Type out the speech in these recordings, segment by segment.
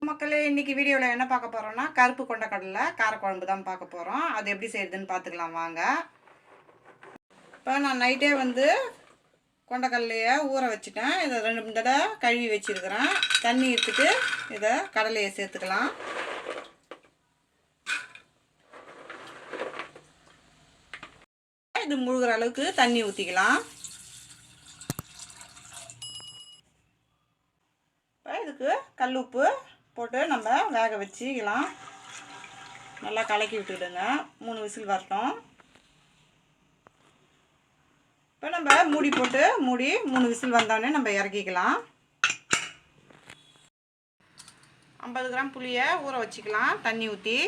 மக்களே, இன்னைக்கு வீடியோவில் என்ன பார்க்க போகிறோம்னா கருப்பு கொண்டக்கடலை காரக்குழம்பு தான் பார்க்க போகிறோம். அது எப்படி செய்யுதுன்னு பார்த்துக்கலாம் வாங்க. இப்போ நான் நைட்டே கொண்டக்கடலையை ஊற வச்சுட்டேன். இதை 2 தடவை கழுவி வச்சுருக்கிறேன். தண்ணி எடுத்துட்டு இதை கடலையை சேர்த்துக்கலாம். இது முழுகிற அளவுக்கு தண்ணி ஊற்றிக்கலாம். இப்போ இதுக்கு கல் உப்பு போட்டு நம்ம வேக வச்சுக்கலாம். நல்லா கலக்கி விட்டுடுங்க. 3 விசில் வரட்டும். இப்போ நம்ம மூடி போட்டு 3 விசில் வந்தோடனே நம்ம இறக்கிக்கலாம். 50 கிராம் புளியை ஊற வச்சுக்கலாம் தண்ணி ஊற்றி.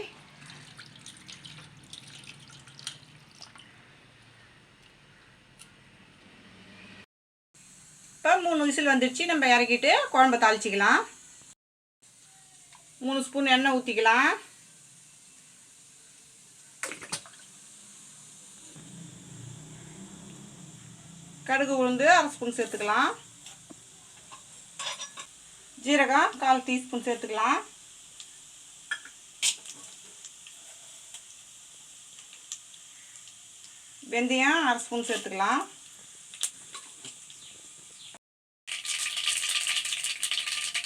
இப்போ 3 விசில் வந்துடுச்சு. நம்ம இறக்கிட்டு குழம்பை தாளிச்சிக்கலாம். 3 ஸ்பூன் எண்ணெய் ஊற்றிக்கலாம். கடுகு உளுந்து 1/2 ஸ்பூன் சேர்த்துக்கலாம். ஜீரகம் 1/4 டீஸ்பூன் சேர்த்துக்கலாம். வெந்தயம் 1/2 ஸ்பூன் சேர்த்துக்கலாம்.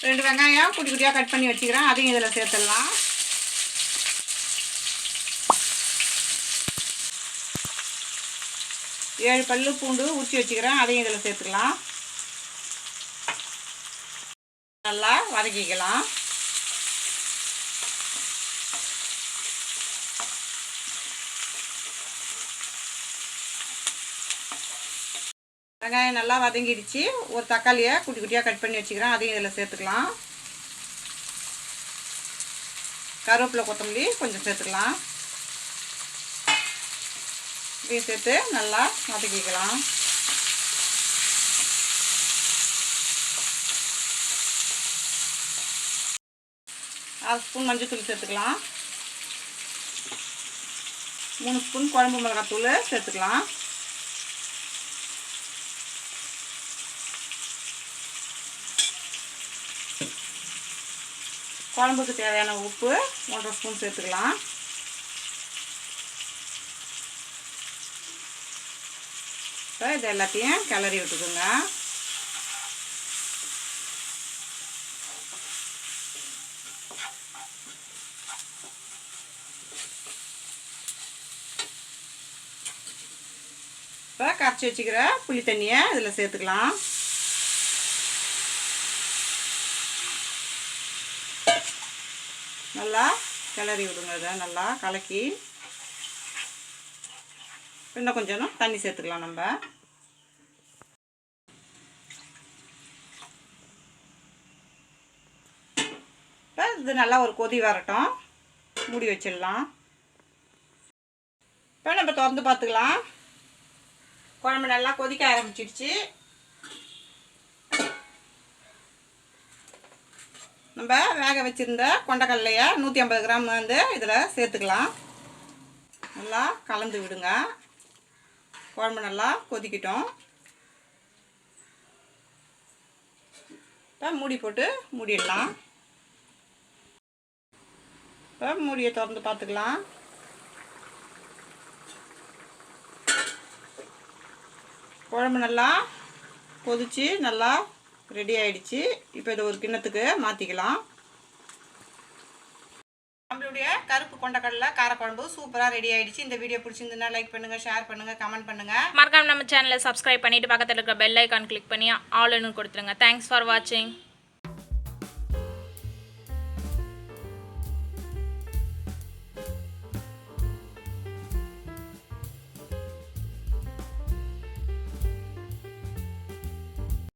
ரெண்டு வெங்காயம் குட்டி குட்டியாக கட் பண்ணி வச்சுக்கிறேன். அதையும் இதில் சேர்த்துடலாம். ஏழு பல்லு பூண்டு உரிச்சி வச்சுக்கிறேன். அதையும் இதில் சேர்த்துக்கலாம். நல்லா வதக்கிக்கலாம். வெங்காயம் நல்லா வதங்கிடுச்சு. ஒரு தக்காளியை குட்டி குட்டியாக கட் பண்ணி வச்சுக்கிறேன். அதையும் இதில் சேர்த்துக்கலாம். கருவேப்பிலை கொத்தமல்லி கொஞ்சம் சேர்த்துக்கலாம். இதையும் சேர்த்து நல்லா வதக்கிக்கலாம். அரை ஸ்பூன் மஞ்சள்தூள் சேர்த்துக்கலாம். 3 ஸ்பூன் குழம்பு மிளகாத்தூள் சேர்த்துக்கலாம். குழம்புக்கு தேவையான உப்பு 1/2 ஸ்பூன் சேர்த்துக்கலாம். இப்போ இது எல்லாத்தையும் கிளறி விட்டுக்குங்க. இப்போ கரைச்சி வச்சுக்கிற புளி தண்ணியை இதில் சேர்த்துக்கலாம். நல்லா கிளறி விடுங்க. இதை நல்லா கலக்கி இன்னும் கொஞ்சம் தண்ணி சேர்த்துக்கலாம். நம்ம இப்போ இது நல்லா ஒரு கொதி வரட்டும். மூடி வச்சிடலாம். இப்போ நம்ம திறந்து பார்த்துக்கலாம். குழம்பு நல்லா கொதிக்க ஆரம்பிச்சிடுச்சு. நம்ம வேக வச்சுருந்த கொண்டக்கடலையை 150 கிராம் இதில் சேர்த்துக்கலாம். நல்லா கலந்து விடுங்க. குழம்பு நல்லா கொதிக்கட்டும். இப்போ மூடி போட்டு மூடிடலாம். இப்போ மூடியை திறந்து பார்த்துக்கலாம். குழம்பு நல்லா கொதிச்சு நல்லா ரெடி ஆகிடுச்சு. இப்போ இதை ஒரு கிண்ணத்துக்கு மாற்றிக்கலாம். நம்மளுடைய கருப்பு கொண்டக்கடலை காரக்குழம்பு சூப்பராக ரெடி ஆகிடுச்சு. இந்த வீடியோ பிடிச்சிருந்துன்னா லைக் பண்ணுங்கள், ஷேர் பண்ணுங்கள், கமெண்ட் பண்ணுங்கள். மறக்காம நம்ம சேனலை சப்ஸ்கிரைப் பண்ணிவிட்டு பக்கத்தில் இருக்க பெல் ஐக்கான் கிளிக் பண்ணி ஆல்னு கொடுத்துருங்க. தேங்க்ஸ் ஃபார் வாட்சிங்.